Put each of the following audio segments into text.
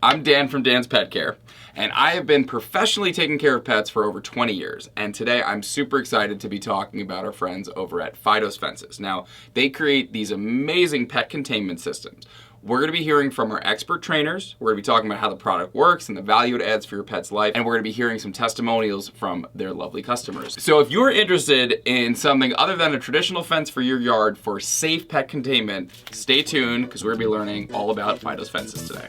I'm Dan from Dan's Pet Care, and I have been professionally taking care of pets for over 20 years. And today I'm super excited to be talking about our friends over at Fido's Fences. Now, they create these amazing pet containment systems. We're going to be hearing from our expert trainers. We're going to be talking about how the product works and the value it adds for your pet's life. And we're going to be hearing some testimonials from their lovely customers. So if you're interested in something other than a traditional fence for your yard for safe pet containment, stay tuned because we're going to be learning all about Fido's Fences today.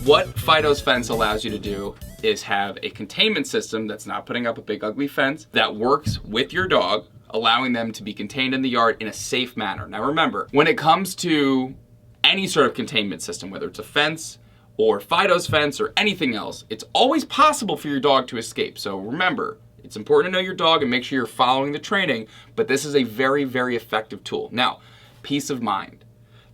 What Fido's Fence allows you to do is have a containment system that's not putting up a big ugly fence that works with your dog, allowing them to be contained in the yard in a safe manner. Now remember, when it comes to any sort of containment system, whether it's a fence or Fido's fence or anything else, it's always possible for your dog to escape. So remember, it's important to know your dog and make sure you're following the training, but this is a very, very effective tool. Now, peace of mind.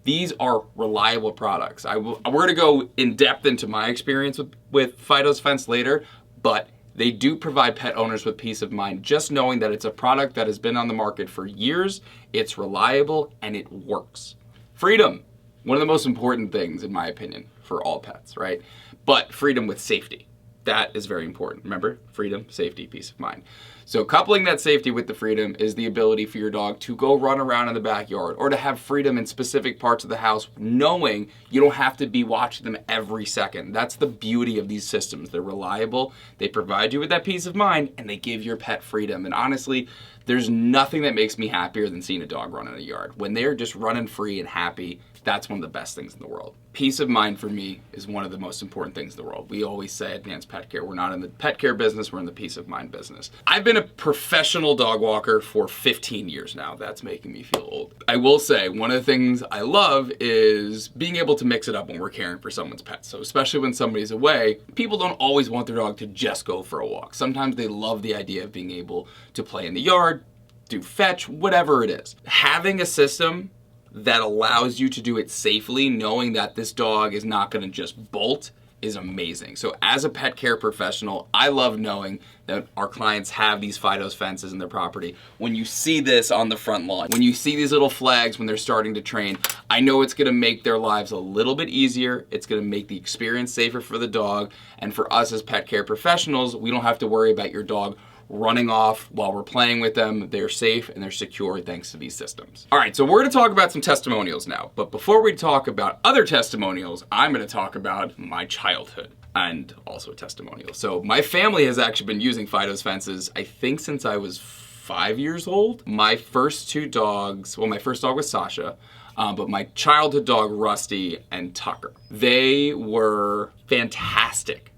These are reliable products. We're going to go in depth into my experience with Fido's Fence later, but they do provide pet owners with peace of mind just knowing that it's a product that has been on the market for years, it's reliable, and it works. Freedom, one of the most important things in my opinion for all pets, right? But freedom with safety. That is very important. Remember, freedom, safety, peace of mind. So coupling that safety with the freedom is the ability for your dog to go run around in the backyard or to have freedom in specific parts of the house, knowing you don't have to be watching them every second. That's the beauty of these systems. They're reliable, they provide you with that peace of mind, and they give your pet freedom. And honestly, there's nothing that makes me happier than seeing a dog run in the yard. When they're just running free and happy, that's one of the best things in the world. Peace of mind for me is one of the most important things in the world. We always say at Dan's Pet Care, we're not in the pet care business, we're in the peace of mind business. I've been a professional dog walker for 15 years now. That's making me feel old. I will say, one of the things I love is being able to mix it up when we're caring for someone's pet. So especially when somebody's away, people don't always want their dog to just go for a walk. Sometimes they love the idea of being able to play in the yard, do fetch, whatever it is. Having a system that allows you to do it safely, knowing that this dog is not going to just bolt, is amazing. So as a pet care professional, I love knowing that our clients have these Fido's Fences in their property. When you see this on the front lawn, when you see these little flags when they're starting to train, I know it's going to make their lives a little bit easier. It's going to make the experience safer for the dog. And for us as pet care professionals, we don't have to worry about your dog running off while we're playing with them. They're safe and they're secure thanks to these systems. All right, so we're gonna talk about some testimonials now. But before we talk about other testimonials, I'm gonna talk about my childhood and also a testimonial. So my family has actually been using Fido's Fences, I think since I was 5 years old. My first two dogs, well, my first dog was Sasha, but my childhood dog, Rusty and Tucker. They were fantastic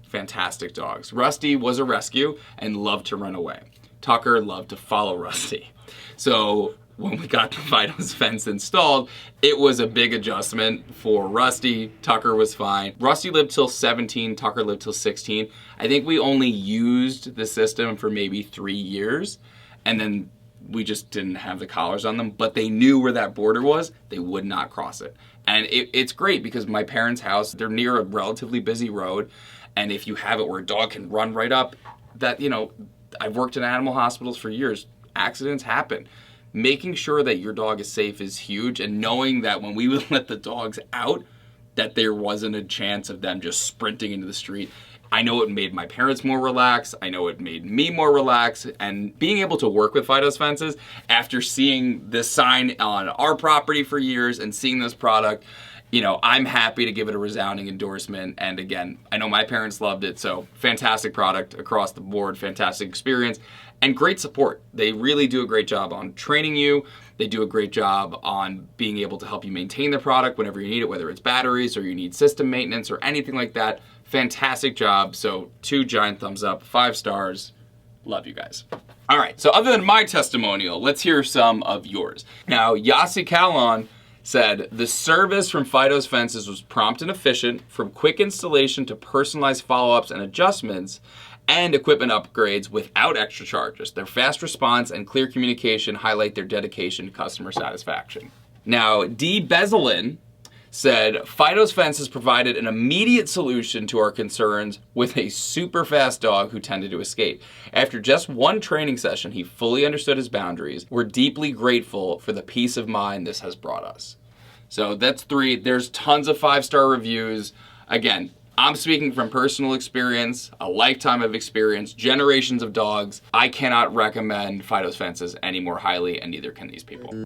dogs. Rusty was a rescue and loved to run away. Tucker loved to follow Rusty. So when we got the Fido's Fence installed, it was a big adjustment for Rusty. Tucker was fine. Rusty lived till 17, Tucker lived till 16. I think we only used the system for maybe 3 years, and then we just didn't have the collars on them, but they knew where that border was. They would not cross it. And it's great because my parents' house, they're near a relatively busy road, and if you have it where a dog can run right up, that, you know, I've worked in animal hospitals for years. Accidents happen. Making sure that your dog is safe is huge, and knowing that when we would let the dogs out, that there wasn't a chance of them just sprinting into the street. I know it made my parents more relaxed. I know it made me more relaxed. And being able to work with Fido's Fences after seeing this sign on our property for years and seeing this product, you know, I'm happy to give it a resounding endorsement. And again, I know my parents loved it, so fantastic product across the board, fantastic experience, and great support. They really do a great job on training you. They do a great job on being able to help you maintain the product whenever you need it, whether it's batteries or you need system maintenance or anything like that. Fantastic job. So 2 giant thumbs up, 5 stars. Love you guys. All right, so other than my testimonial, let's hear some of yours. Now, Yasi Kalon said, the service from Fido's Fences was prompt and efficient, from quick installation to personalized follow-ups and adjustments, and equipment upgrades without extra charges. Their fast response and clear communication highlight their dedication to customer satisfaction. Now, D. Bezelin said, Fido's Fences provided an immediate solution to our concerns with a super fast dog who tended to escape. After just one training session, he fully understood his boundaries. We're deeply grateful for the peace of mind this has brought us. So that's 3. There's tons of 5-star reviews. Again, I'm speaking from personal experience, a lifetime of experience, generations of dogs. I cannot recommend Fido's fences any more highly, and neither can these people.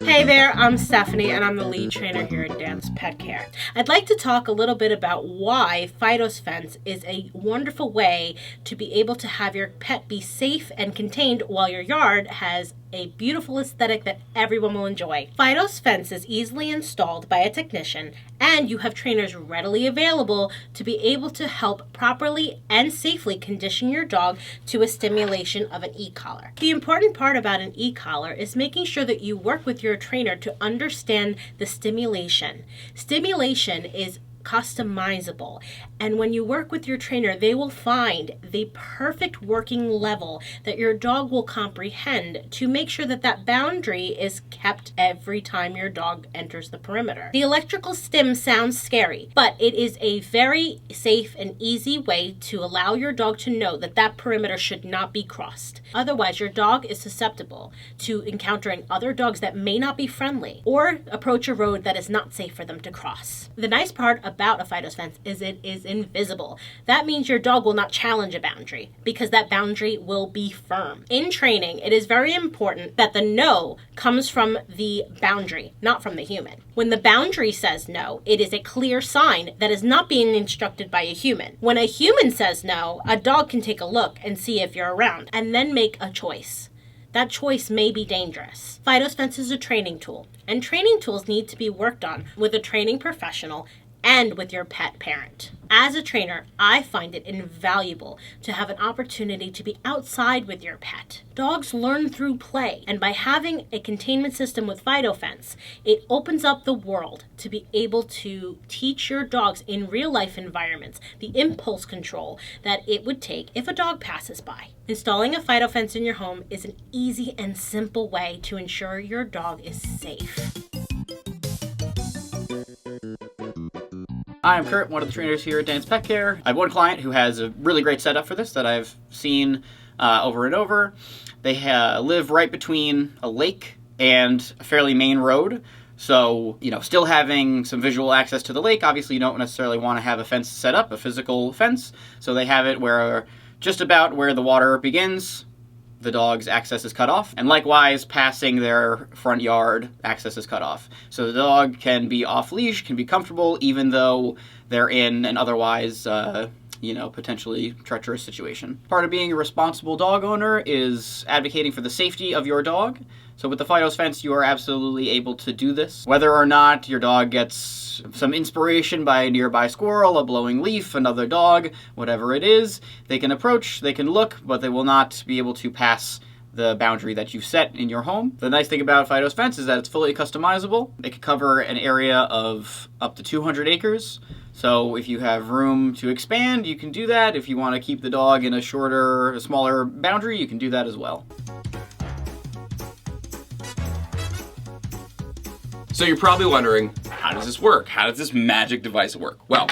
Hey there, I'm Stephanie, and I'm the lead trainer here at Dan's Pet Care. I'd like to talk a little bit about why Fido's fence is a wonderful way to be able to have your pet be safe and contained while your yard has a beautiful aesthetic that everyone will enjoy. Fido's fence is easily installed by a technician, and you have trainers readily available to be able to help properly and safely condition your dog to a stimulation of an e-collar. The important part about an e-collar is making sure that you work with your trainer to understand the stimulation. Stimulation is customizable, and when you work with your trainer, they will find the perfect working level that your dog will comprehend to make sure that that boundary is kept every time your dog enters the perimeter. The electrical stim sounds scary, but it is a very safe and easy way to allow your dog to know that that perimeter should not be crossed. Otherwise, your dog is susceptible to encountering other dogs that may not be friendly or approach a road that is not safe for them to cross. The nice part about a Fido's fence is it is invisible. That means your dog will not challenge a boundary because that boundary will be firm. In training, it is very important that the no comes from the boundary, not from the human. When the boundary says no, it is a clear sign that is not being instructed by a human. When a human says no, a dog can take a look and see if you're around and then make a choice. That choice may be dangerous. Fido's fence is a training tool, and training tools need to be worked on with a training professional and with your pet parent. As a trainer, I find it invaluable to have an opportunity to be outside with your pet. Dogs learn through play, and by having a containment system with Fido Fence, it opens up the world to be able to teach your dogs in real life environments the impulse control that it would take if a dog passes by. Installing a Fido Fence in your home is an easy and simple way to ensure your dog is safe. Hi, I'm Kurt, one of the trainers here at Dan's Pet Care. I have one client who has a really great setup for this that I've seen over and over. They live right between a lake and a fairly main road. So, still having some visual access to the lake. Obviously, you don't necessarily want to have a fence set up, a physical fence. So they have it where just about where the water begins, the dog's access is cut off, and likewise passing their front yard, access is cut off. So the dog can be off leash, can be comfortable, even though they're in an otherwise potentially treacherous situation. Part of being a responsible dog owner is advocating for the safety of your dog. So with the Fido's fence, you are absolutely able to do this. Whether or not your dog gets some inspiration by a nearby squirrel, a blowing leaf, another dog, whatever it is, they can approach, they can look, but they will not be able to pass the boundary that you've set in your home. The nice thing about Fido's fence is that it's fully customizable. It can cover an area of up to 200 acres. So if you have room to expand, you can do that. If you want to keep the dog in a smaller boundary, you can do that as well. So you're probably wondering, how does this work? How does this magic device work? Well,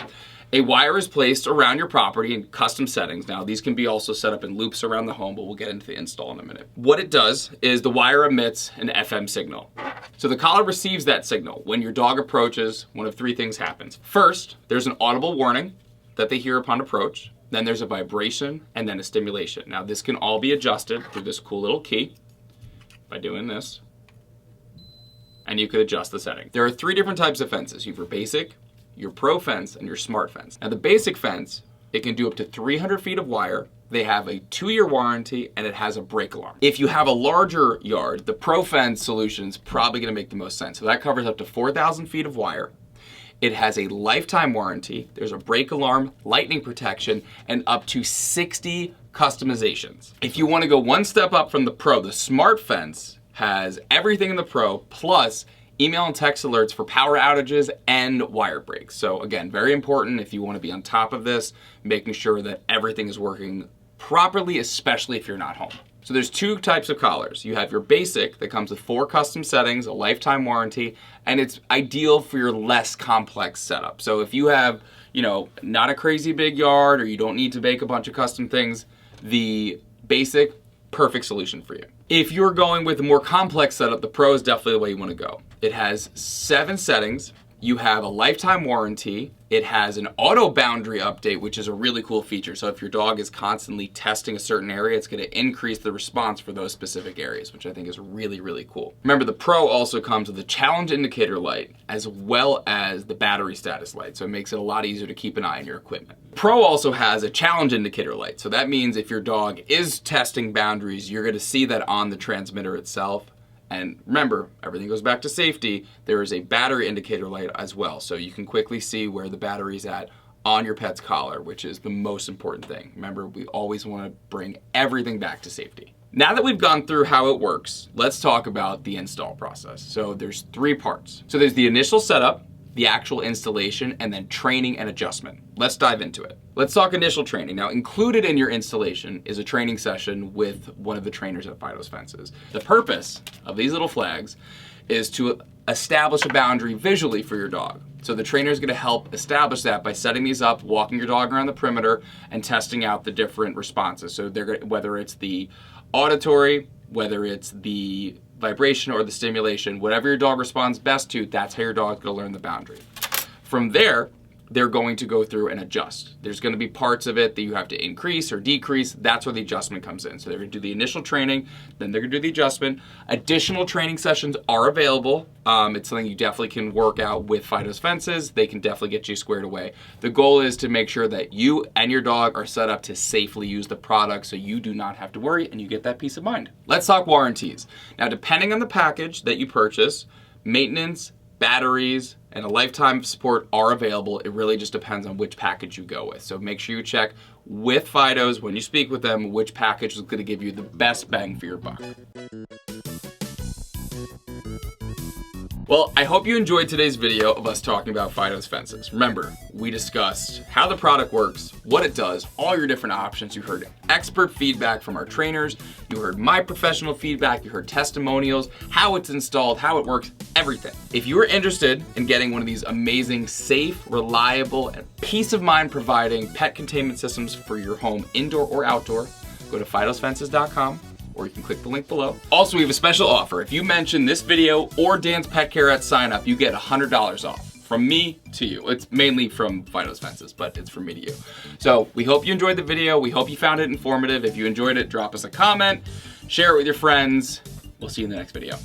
a wire is placed around your property in custom settings. Now, these can be also set up in loops around the home, but we'll get into the install in a minute. What it does is the wire emits an FM signal. So the collar receives that signal. When your dog approaches, one of 3 things happens. First, there's an audible warning that they hear upon approach. Then there's a vibration, and then a stimulation. Now, this can all be adjusted through this cool little key by doing this. And you could adjust the setting. There are 3 different types of fences. You have your basic, your pro fence, and your smart fence. Now the basic fence, it can do up to 300 feet of wire. They have a 2-year warranty, and it has a break alarm. If you have a larger yard, the pro fence solution is probably gonna make the most sense. So that covers up to 4,000 feet of wire. It has a lifetime warranty. There's a break alarm, lightning protection, and up to 60 customizations. If you wanna go one step up from the pro, the smart fence has everything in the Pro, plus email and text alerts for power outages and wire breaks. So again, very important if you want to be on top of this, making sure that everything is working properly, especially if you're not home. So there's 2 types of collars. You have your basic that comes with 4 custom settings, a lifetime warranty, and it's ideal for your less complex setup. So if you have, not a crazy big yard, or you don't need to make a bunch of custom things, the basic, perfect solution for you. If you're going with a more complex setup, the Pro is definitely the way you want to go. It has 7 settings. You have a lifetime warranty. It has an auto boundary update, which is a really cool feature. So if your dog is constantly testing a certain area, it's going to increase the response for those specific areas, which I think is really, really cool. Remember, the Pro also comes with a challenge indicator light as well as the battery status light. So it makes it a lot easier to keep an eye on your equipment. Pro also has a challenge indicator light. So that means if your dog is testing boundaries, you're going to see that on the transmitter itself. And remember, everything goes back to safety. There is a battery indicator light as well, so you can quickly see where the battery's at on your pet's collar, which is the most important thing. Remember, we always want to bring everything back to safety. Now that we've gone through how it works, let's talk about the install process. So there's 3 parts. So there's the initial setup, the actual installation, and then training and adjustment. Let's dive into it. Let's talk initial training. Now, included in your installation is a training session with one of the trainers at Fido's Fences. The purpose of these little flags is to establish a boundary visually for your dog. So the trainer is going to help establish that by setting these up, walking your dog around the perimeter, and testing out the different responses. So whether it's the auditory, whether it's the vibration or the stimulation, whatever your dog responds best to, that's how your dog's going to learn the boundary. From there, they're going to go through and adjust. There's going to be parts of it that you have to increase or decrease. That's where the adjustment comes in. So they're going to do the initial training, then they're going to do the adjustment. Additional training sessions are available. It's something you definitely can work out with Fido's Fences. They can definitely get you squared away. The goal is to make sure that you and your dog are set up to safely use the product so you do not have to worry and you get that peace of mind. Let's talk warranties. Now, depending on the package that you purchase, maintenance, batteries, and a lifetime of support are available. It really just depends on which package you go with. So make sure you check with Fido's when you speak with them which package is going to give you the best bang for your buck. Well, I hope you enjoyed today's video of us talking about Fido's Fences. Remember, we discussed how the product works, what it does, all your different options. You heard expert feedback from our trainers. You heard my professional feedback. You heard testimonials, how it's installed, how it works, everything. If you are interested in getting one of these amazing, safe, reliable, and peace of mind providing pet containment systems for your home, indoor or outdoor, go to fidosfences.com. or you can click the link below. Also, we have a special offer. If you mention this video or Dan's Pet Care at sign up, you get $100 off. From me to you. It's mainly from Fido's Fences, but it's from me to you. So we hope you enjoyed the video. We hope you found it informative. If you enjoyed it, drop us a comment, share it with your friends. We'll see you in the next video.